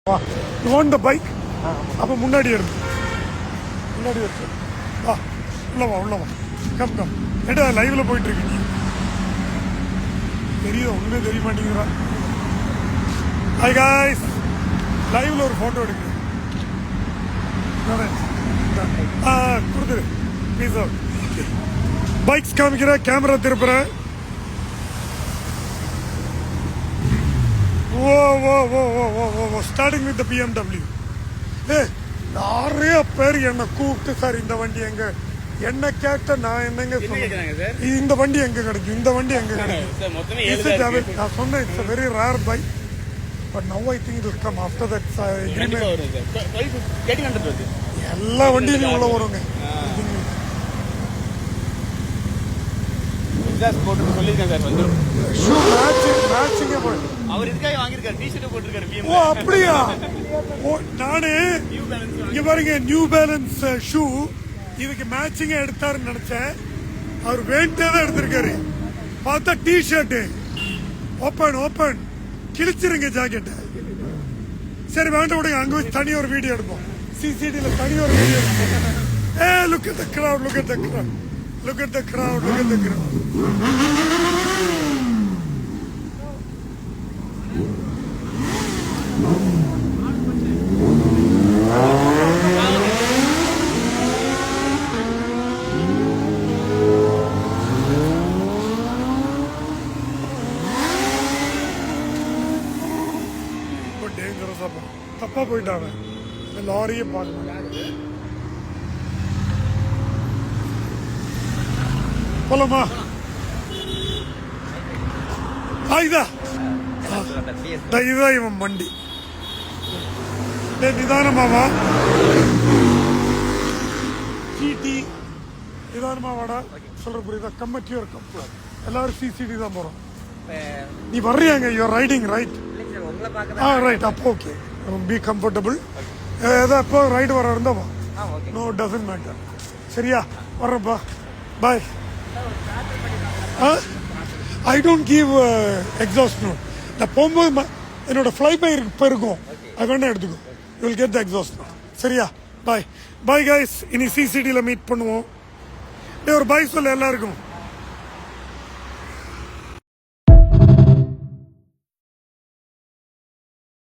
You want the bike? அப்போ முன்னாடி இருக்கு, முன்னாடி இருக்கு. வா உள்ள வா கம் கம். ஏடா லைவ்ல போயிட்டு இருக்கு, நீ தெரியுதா? ஒண்ணுமே தெரிய மாட்டேங்கிறா. ஹாய் காய்ஸ், லைவ்ல ஒரு போட்டோ எடுக்கு. கொடுத்துரு ப்ளீஸ். பைக்ஸ் காமிக்கிற, கேமரா திருப்புற. Starting with BMW. நிறைய பேர் என்ன கூப்பிட்டு சார் இந்த வண்டி எங்க, என்ன கேட்ட நான் என்னங்க சொன்னேன், இந்த வண்டி எங்க கிடைக்கும், இந்த வண்டி எங்க கிடைக்கும். நான் சொன்னேன் it's very rare bike, but now I think it will come after that agreement. எல்லா வண்டியிலும் உள்ள வருங்க. அப்படியா? நானு இங்க பாருங்க, நியூ பேலன்ஸ் ஷூ இதுக்கு மேட்சிங்கா எடுத்தாருன்னு நினைச்சேன். அவர் வேண்டே தான் எடுத்திருக்காரு. பார்த்தா டி ஷர்ட் ஓப்பன் கிழிச்சிருங்க ஜாக்கெட். சரி வேண்டாம் விடுங்க, அங்க வச்சு தனி ஒரு வீடியோ எடுப்போம். சிசிடில தனி ஒரு வீடியோ எடுப்போம். Look at the crowd, look at the crowd, look at the crowd, look at the crowd. தப்பா போயிட்டாங்க, லாரியே பார்க்க. போலாமா? இதுதான் இவன் வண்டி. நிதானமாவா, சிடி நிதானமாவாடா சொல்ற புரியுதா? கம்மட்டியோர் கப்பு எல்லாரும் சிசிடி தான் போறோம். நீ வர்றியாங்க, யூஆர் ரைடிங் ரைட்? ரைட், அப்போ ஓகே, பி கம்ஃபர்டபுள். ஏதோ எப்போ ரைடு வர இருந்தா வா, நோ டசன்ட் மேட்டர். சரியா? வர்றப்பா, bye. I don't give exhaust note. நான் போகும்போது என்னோட ஃப்ளை பை இப்போ இருக்கும், அது வேணா எடுத்துக்கோ. You will get the exhaust note. சரியா? Bye bye guys. இனி சிசிடியில் மீட் பண்ணுவோம். ஒரு பாய் சொல்ல எல்லாருக்கும்.